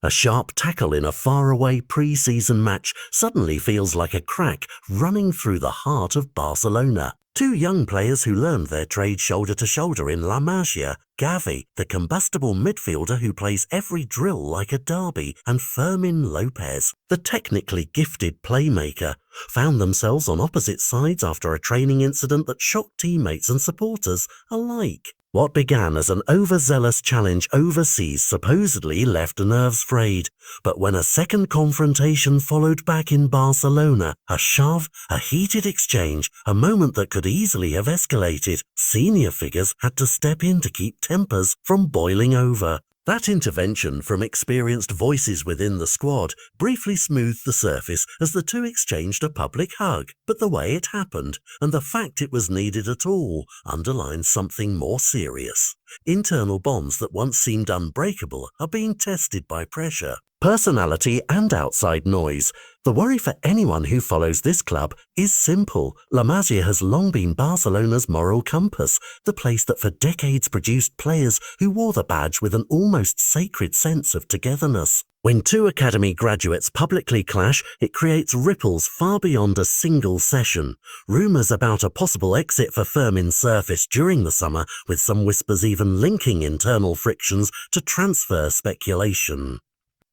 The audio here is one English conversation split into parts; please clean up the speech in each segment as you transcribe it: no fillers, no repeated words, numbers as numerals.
A sharp tackle in a faraway pre-season match suddenly feels like a crack running through the heart of Barcelona. Two young players who learned their trade shoulder to shoulder in La Masia, Gavi, the combustible midfielder who plays every drill like a derby, and Fermín Lopez, the technically gifted playmaker, found themselves on opposite sides after a training incident that shocked teammates and supporters alike. What began as an overzealous challenge overseas supposedly left nerves frayed, but when a second confrontation followed back in Barcelona, a shove, a heated exchange, a moment that could easily have escalated, senior figures had to step in to keep tempers from boiling over. That intervention from experienced voices within the squad briefly smoothed the surface as the two exchanged a public hug, but the way it happened, and the fact it was needed at all, underlines something more serious. Internal bonds that once seemed unbreakable are being tested by pressure, personality and outside noise. The worry for anyone who follows this club is simple. La Masia has long been Barcelona's moral compass, the place that for decades produced players who wore the badge with an almost sacred sense of togetherness. When two academy graduates publicly clash, it creates ripples far beyond a single session. Rumours about a possible exit for Fermín surfaced during the summer, with some whispers even linking internal frictions to transfer speculation.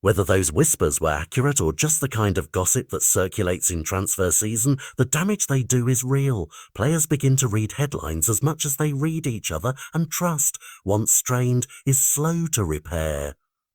Whether those whispers were accurate or just the kind of gossip that circulates in transfer season, the damage they do is real. Players begin to read headlines as much as they read each other, and trust, once strained, is slow to repair.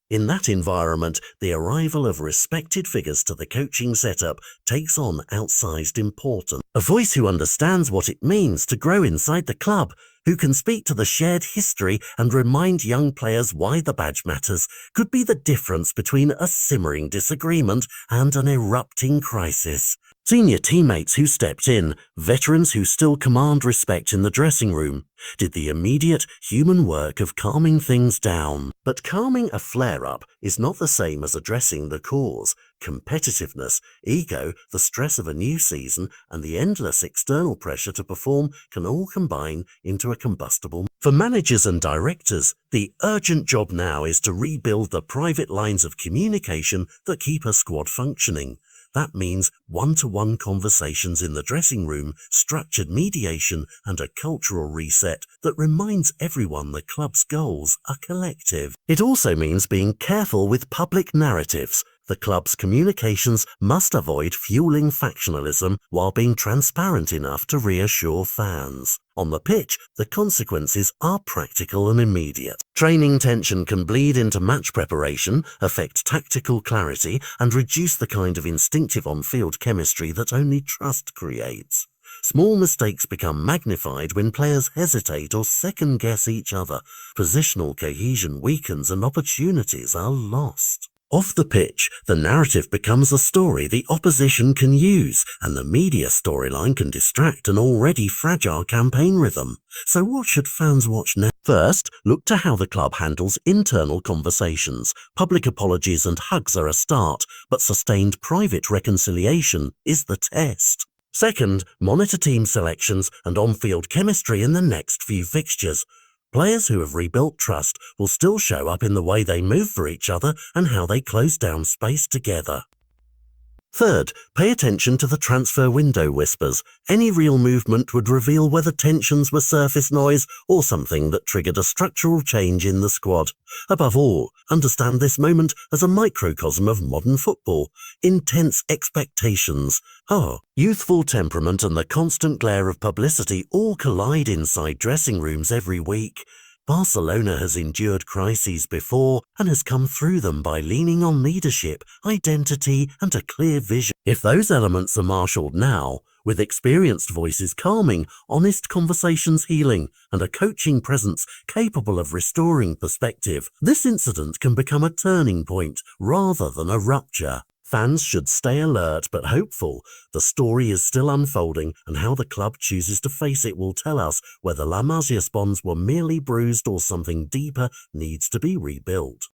In that environment, the arrival of respected figures to the coaching setup takes on outsized importance. A voice who understands what it means to grow inside the club, who can speak to the shared history and remind young players why the badge matters, could be the difference between a simmering disagreement and an erupting crisis. Senior teammates who stepped in, veterans who still command respect in the dressing room, did the immediate human work of calming things down. But calming a flare-up is not the same as addressing the cause. Competitiveness, ego, the stress of a new season, and the endless external pressure to perform can all combine into a combustible. For managers and directors, the urgent job now is to rebuild the private lines of communication that keep a squad functioning. That means one-to-one conversations in the dressing room, structured mediation, and a cultural reset that reminds everyone the club's goals are collective. It also means being careful with public narratives. The club's communications must avoid fueling factionalism while being transparent enough to reassure fans. On the pitch, the consequences are practical and immediate. Training tension can bleed into match preparation, affect tactical clarity, and reduce the kind of instinctive on-field chemistry that only trust creates. Small mistakes become magnified when players hesitate or second-guess each other. Positional cohesion weakens and opportunities are lost. Off the pitch, the narrative becomes a story the opposition can use, and the media storyline can distract an already fragile campaign rhythm. So what should fans watch now? First, look to how the club handles internal conversations. Public apologies and hugs are a start, but sustained private reconciliation is the test. Second, monitor team selections and on-field chemistry in the next few fixtures. Players who have rebuilt trust will still show up in the way they move for each other and how they close down space together. Third, pay attention to the transfer window whispers. Any real movement would reveal whether tensions were surface noise or something that triggered a structural change in the squad. Above all, understand this moment as a microcosm of modern football. Intense expectations. Youthful temperament and the constant glare of publicity all collide inside dressing rooms every week. Barcelona has endured crises before and has come through them by leaning on leadership, identity, and a clear vision. If those elements are marshalled now, with experienced voices calming, honest conversations healing, and a coaching presence capable of restoring perspective, this incident can become a turning point rather than a rupture. Fans should stay alert but hopeful. The story is still unfolding, and how the club chooses to face it will tell us whether La Masia bonds were merely bruised or something deeper needs to be rebuilt.